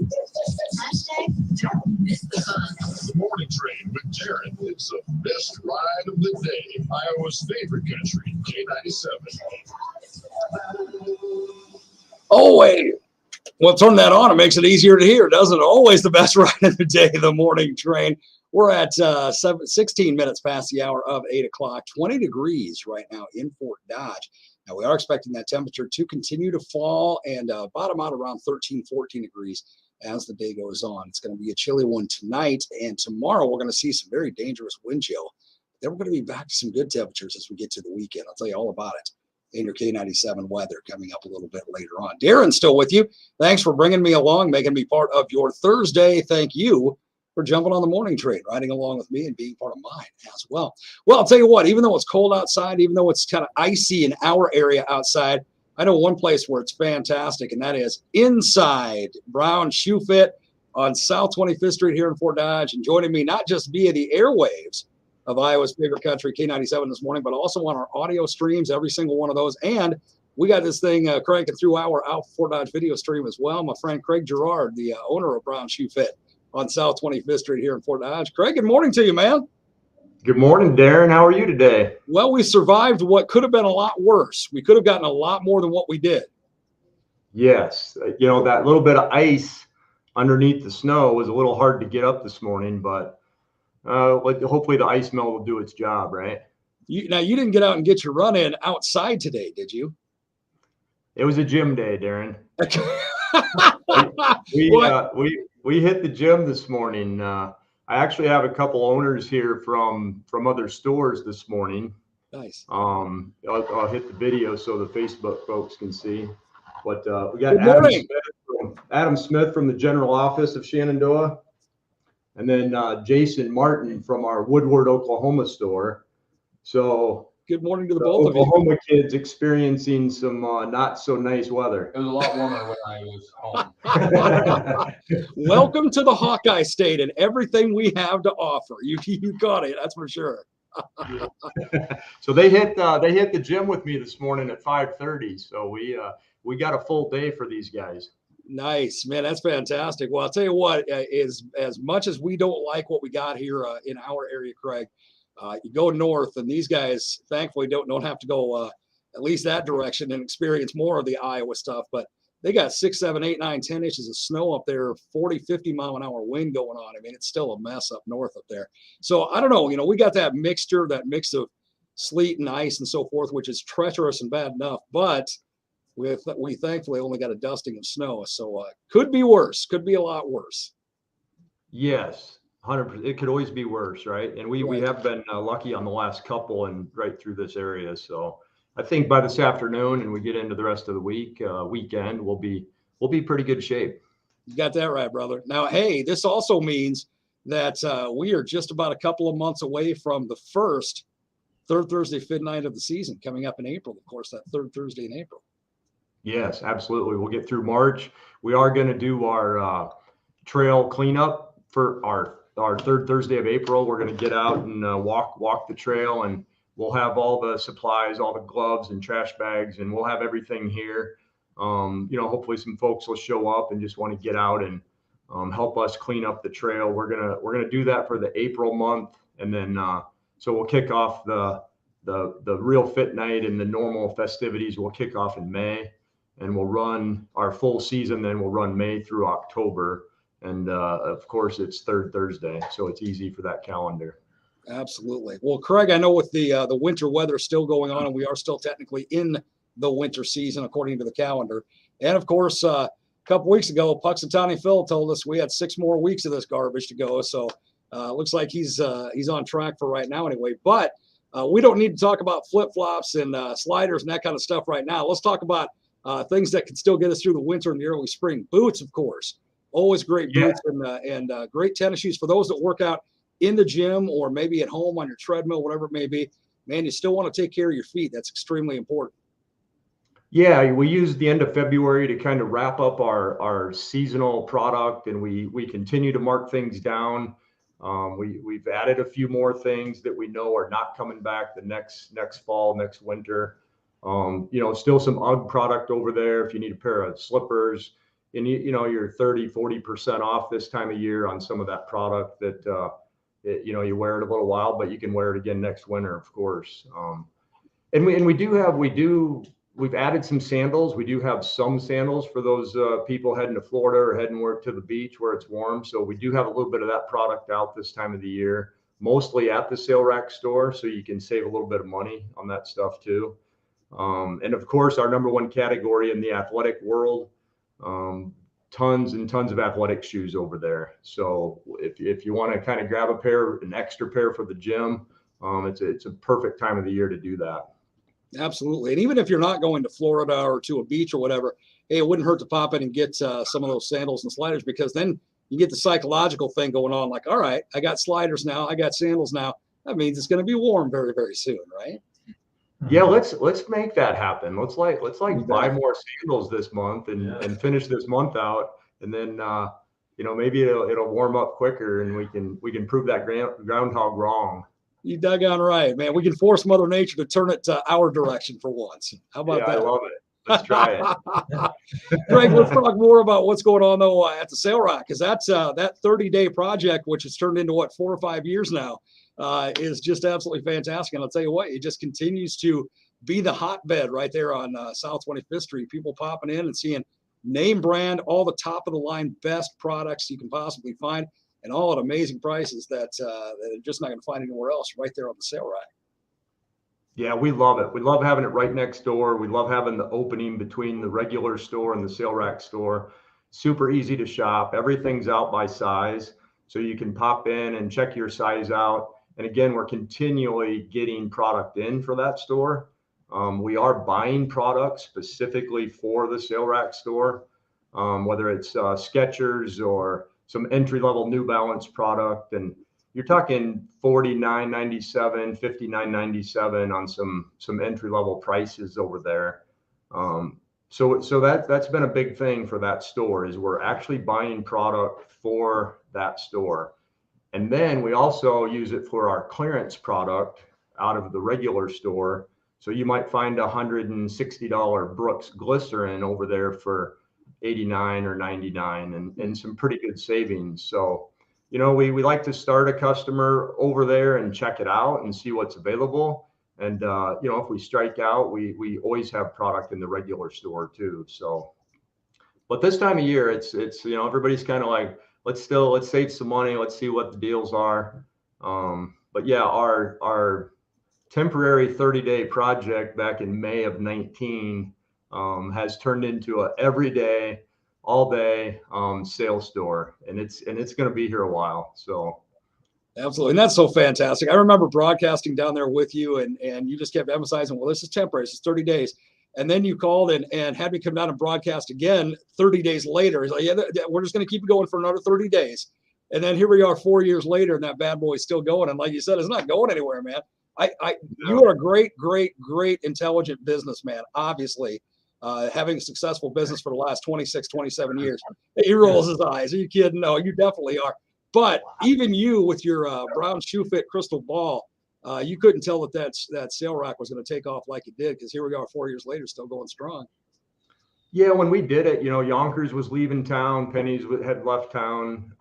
The morning train with Jarrard is the best ride of the day. Iowa's favorite country, K97. Oh, wait. Well, turn that on. It makes it easier to hear, doesn't it? Always the best ride of the day, the morning train. We're at 16 minutes past the hour of 8 o'clock, 20 degrees right now in Fort Dodge. Now, we are expecting that temperature to continue to fall and bottom out around 13, 14 degrees as the day goes on. It's going to be a chilly one tonight, and tomorrow we're going to see some very dangerous wind chill. Then we're going to be back to some good temperatures as we get to the weekend. I'll tell you all about it in your K97 weather coming up a little bit later on. Darren's still with you. Thanks for bringing me along, making me part of your Thursday. Thank you for jumping on the morning train, riding along with me and being part of mine as well. Well, I'll tell you what, even though it's cold outside, even though it's kind of icy in our area outside, I know one place where it's fantastic, and that is inside Brown Shoe Fit on South 25th Street here in Fort Dodge. And joining me not just via the airwaves of Iowa's favorite country, K97 this morning, but also on our audio streams, every single one of those. And we got this thing cranking through our Fort Dodge video stream as well. My friend Craig Jarrard, the owner of Brown Shoe Fit on South 25th Street here in Fort Dodge. Craig, good morning to you, man. Good morning, Darren. How are you today? Well, we survived what could have been a lot worse. We could have gotten a lot more than what we did. Yes. You know, that little bit of ice underneath the snow was a little hard to get up this morning, but hopefully the ice melt will do its job, right? Now, you didn't get out and get your run in outside today, did you? It was a gym day, Darren. We hit the gym this morning. I actually have a couple owners here from other stores this morning. Nice. I'll hit the video so the Facebook folks can see. But we got Adam Smith from the general office of Shenandoah, and then Jason Martin from our Woodward, Oklahoma store. So good morning to the both of you. Oklahoma kids experiencing some not so nice weather. It was a lot warmer when I was home. Welcome to the Hawkeye State and everything we have to offer. You got it, that's for sure. So they hit the gym with me this morning at 5:30. So we got a full day for these guys. Nice, man. That's fantastic. Well, I'll tell you what, is as much as we don't like what we got here in our area, Craig, you go north, and these guys, thankfully, don't have to go at least that direction and experience more of the Iowa stuff. But they got 6, 7, 8, 9, 10 inches of snow up there, 40, 50 mile an hour wind going on. I mean, it's still a mess up north up there. So I don't know, we got that mix of sleet and ice and so forth, which is treacherous and bad enough. But we thankfully only got a dusting of snow. So could be worse, could be a lot worse. Yes. 100%. It could always be worse, right? And we have been lucky on the last couple and right through this area. So I think by this afternoon and we get into the rest of the weekend, we'll be pretty good shape. You got that right, brother. Now, hey, this also means that we are just about a couple of months away from the first third Thursday fit night of the season coming up in April. Of course, that third Thursday in April. Yes, absolutely. We'll get through March. We are going to do our trail cleanup for our third Thursday of April. We're going to get out and walk the trail, and we'll have all the supplies, all the gloves and trash bags, and we'll have everything here. Hopefully some folks will show up and just want to get out and help us clean up the trail. We're gonna do that for the April month, and then so we'll kick off the real fit night and the normal festivities. We'll kick off in May, and we'll run our full season. Then we'll run May through October. And of course, it's third Thursday, so it's easy for that calendar. Absolutely. Well, Craig, I know with the winter weather still going on, and we are still technically in the winter season according to the calendar. And of course, a couple weeks ago, Puxatawny Phil told us we had 6 more weeks of this garbage to go. So looks like he's on track for right now anyway. But we don't need to talk about flip-flops and sliders and that kind of stuff right now. Let's talk about things that can still get us through the winter and the early spring. Boots, of course. Always great boots and great tennis shoes for those that work out in the gym or maybe at home on your treadmill, whatever it may be. Man, you still want to take care of your feet. That's extremely important. Yeah, we use the end of February to kind of wrap up our seasonal product, and we continue to mark things down. We've added a few more things that we know are not coming back the next fall, next winter. Still some UGG product over there if you need a pair of slippers. and you're 30-40% off this time of year on some of that product that you wear it a little while, but you can wear it again next winter, of course. And we've added some sandals. We do have some sandals for those people heading to Florida or heading to the beach where it's warm. So we do have a little bit of that product out this time of the year, mostly at the Sale Rack store. So you can save a little bit of money on that stuff too. And of course, our number one category in the athletic world, tons and tons of athletic shoes over there. So if you want to kind of grab an extra pair for the gym, it's a perfect time of the year to do that. Absolutely. And even if you're not going to Florida or to a beach or whatever, hey, it wouldn't hurt to pop in and get some of those sandals and sliders, because then you get the psychological thing going on. Like, all right, I got sliders now, I got sandals now. That means it's going to be warm very, very soon, right? Yeah, let's make that happen. Let's buy more sandals this month and finish this month out, and then maybe it'll warm up quicker, and we can prove that groundhog wrong. You dug on right, man. We can force Mother Nature to turn it to our direction for once. How about that? I love it. Let's try it. Greg, let's talk more about what's going on though at the Sale Rack, because that's that 30-day project, which has turned into 4 or 5 years now, is just absolutely fantastic. And I'll tell you what, it just continues to be the hotbed right there on South 25th Street. People popping in and seeing name brand, all the top of the line best products you can possibly find, and all at amazing prices that they're just not going to find anywhere else, right there on the Sale Rack. Yeah, we love it. We love having it right next door. We love having the opening between the regular store and the Sale Rack store. Super easy to shop. Everything's out by size, so you can pop in and check your size out. And again, we're continually getting product in for that store. We are buying products specifically for the Sale Rack store, whether it's Skechers or some entry-level New Balance product, and you're talking $49.97, $59.97 on some entry-level prices over there. So that's been a big thing for that store, is we're actually buying product for that store, and then we also use it for our clearance product out of the regular store. So you might find $160 Brooks glycerin over there for $89 or $99, and some pretty good savings. So, we like to start a customer over there and check it out and see what's available. And, if we strike out, we always have product in the regular store too. So, but this time of year, it's everybody's kind of like, let's save some money. Let's see what the deals are. But yeah, our temporary 30-day project back in May of 19 has turned into a everyday, all day sales store, and it's going to be here a while. So absolutely. And that's so fantastic. I remember broadcasting down there with you, and you just kept emphasizing, well, this is temporary, this is 30 days. And then you called and had me come down and broadcast again 30 days later. He's like, yeah, we're just going to keep it going for another 30 days. And then here we are 4 years later, and that bad boy is still going. And like you said, it's not going anywhere, man. You are a great, intelligent businessman, obviously, having a successful business for the last 26, 27 years. He rolls his eyes. Are you kidding? No, you definitely are. But even you, with your brown shoe fit crystal ball, you couldn't tell that Sale Rack was going to take off like it did, because here we are 4 years later, still going strong. Yeah, when we did it, Yonkers was leaving town, Penny's had left town,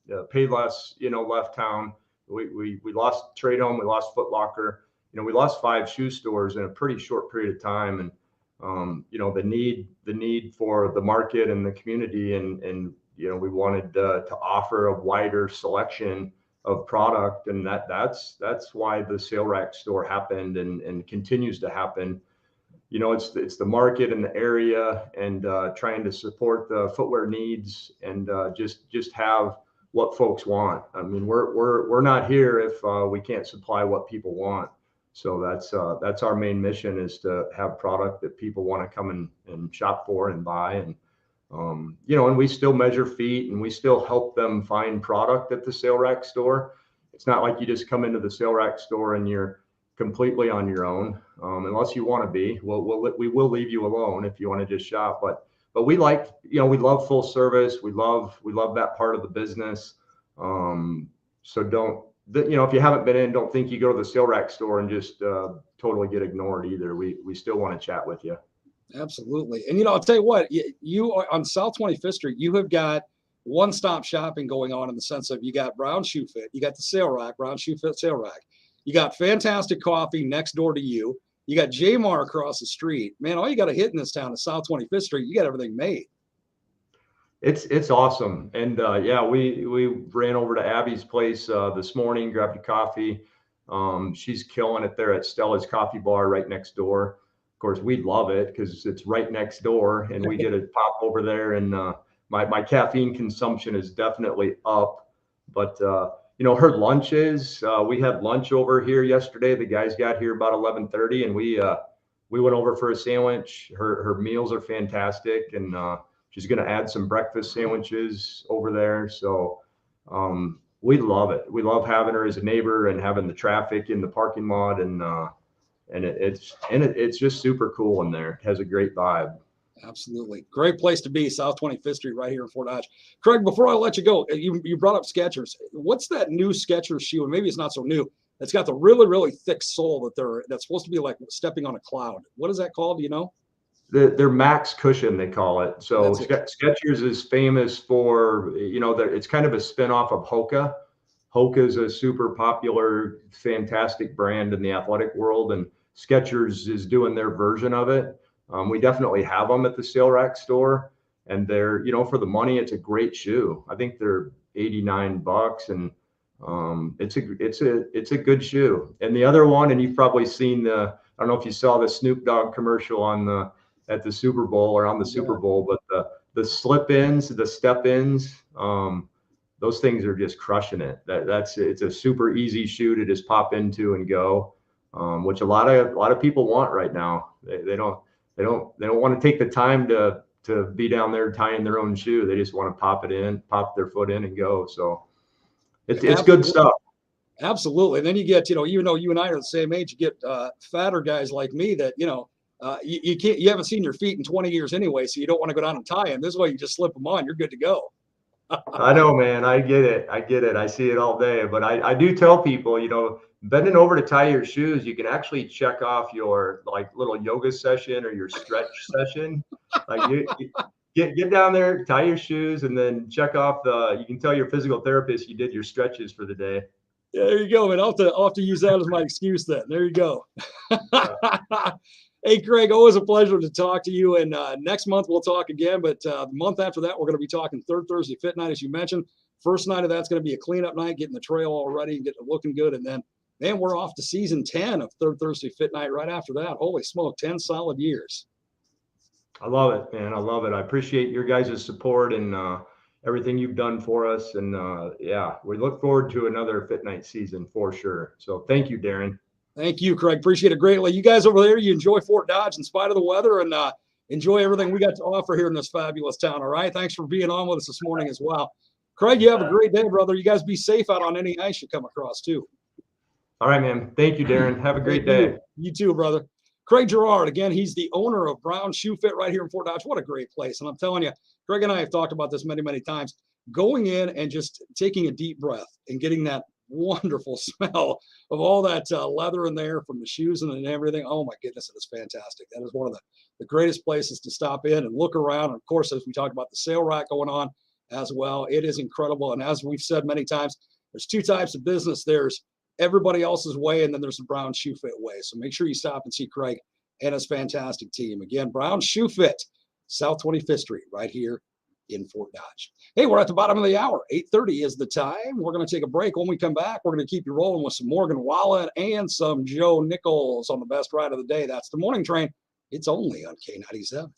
Payless, left town. We lost Trade Home, we lost Foot Locker, we lost 5 shoe stores in a pretty short period of time. And the need for the market and the community, and we wanted to offer a wider selection of product, and that's why the Sale Rack store happened and continues to happen. It's the market and the area, and trying to support the footwear needs, and just have what folks want. I mean, we're not here if we can't supply what people want. So that's our main mission, is to have product that people want to come and shop for and buy. And and we still measure feet, and we still help them find product at the Sale Rack store. It's not like you just come into the Sale Rack store and you're completely on your own, unless you want to be. We will leave you alone if you want to just shop. But we like, we love full service. We love that part of the business. So if you haven't been in, don't think you go to the Sale Rack store and just totally get ignored either. We still want to chat with you. Absolutely. And, I'll tell you what, you are on South 25th Street, you have got one-stop shopping going on in the sense of you got Brown Shoe Fit, you got the sale rack, Brown Shoe Fit sale rack. You got fantastic coffee next door to you. You got J-Mar across the street. Man, all you got to hit in this town is South 25th Street. You got everything made. It's awesome. And yeah, we ran over to Abby's place this morning, grabbed a coffee. She's killing it there at Stella's Coffee Bar right next door. Of course, we'd love it because it's right next door, and we get to pop over there. And my caffeine consumption is definitely up. But her lunches, we had lunch over here yesterday. The guys got here about 11:30, and we went over for a sandwich. Her meals are fantastic, and she's going to add some breakfast sandwiches over there. So we love it. We love having her as a neighbor and having the traffic in the parking lot, and it's just super cool in there. It has a great vibe. Absolutely. Great place to be, South 25th Street right here in Fort Dodge. Craig, before I let you go, you brought up Skechers. What's that new Skechers shoe? And maybe it's not so new. It's got the really, really thick sole that's supposed to be like stepping on a cloud. What is that called? Do you know? They're Max Cushion, they call it. So Skechers is famous for, it's kind of a spinoff of Hoka. Hoka is a super popular, fantastic brand in the athletic world, and Skechers is doing their version of it. We definitely have them at the sale rack store, and they're, for the money, it's a great shoe. I think they're $89, and it's a good shoe. And the other one, and you've probably seen I don't know if you saw the Snoop Dogg commercial at the Super Bowl or on the Super Bowl, but the slip-ins, the step-ins, those things are just crushing it. It's a super easy shoe to just pop into and go, which a lot of people want right now. They don't want to take the time to be down there tying their own shoe. They just want to pop their foot in and go. So it's good stuff. Absolutely. And then you get, even though you and I are the same age, you get fatter guys like me that, you haven't seen your feet in 20 years anyway, so you don't want to go down and tie them. This way you just slip them on, you're good to go. I know, man. I get it. I see it all day. But I do tell people, bending over to tie your shoes, you can actually check off your little yoga session or your stretch session. Like you get down there, tie your shoes, and then check off you can tell your physical therapist you did your stretches for the day. Yeah, there you go, man. I'll have to use that as my excuse then. There you go. Hey, Craig, always a pleasure to talk to you. And next month we'll talk again. But the month after that, we're going to be talking Third Thursday Fit Night, as you mentioned. First night of that's going to be a cleanup night, getting the trail all ready and getting it looking good. And then, man, we're off to season 10 of Third Thursday Fit Night right after that. Holy smoke, 10 solid years. I love it, man. I love it. I appreciate your guys' support and everything you've done for us. And yeah, we look forward to another Fit Night season for sure. So thank you, Darren. Thank you, Craig. Appreciate it greatly. You guys over there, you enjoy Fort Dodge in spite of the weather, and enjoy everything we got to offer here in this fabulous town. All right. Thanks for being on with us this morning as well. Craig, you have a great day, brother. You guys be safe out on any ice you come across too. All right, man. Thank you, Darren. Have a great day. You too, brother. Craig Jarrard, again, he's the owner of Brown Shoe Fit right here in Fort Dodge. What a great place. And I'm telling you, Craig and I have talked about this many, many times. Going in and just taking a deep breath and getting that wonderful smell of all that leather in there from the shoes and everything. Oh my goodness, it is fantastic. That is one of the greatest places to stop in and look around. And of course, as we talk about the sale rack going on as well, it is incredible. And as we've said many times, there's two types of business. There's everybody else's way, and then there's the Brown Shoe Fit way. So make sure you stop and see Craig and his fantastic team. Again, Brown Shoe Fit, South 25th Street, right here in Fort Dodge. Hey, we're at the bottom of the hour. 8:30 is the time. We're going to take a break. When we come back, we're going to keep you rolling with some Morgan Wallen and some Joe Nichols on the best ride of the day. That's the morning train. It's only on K97.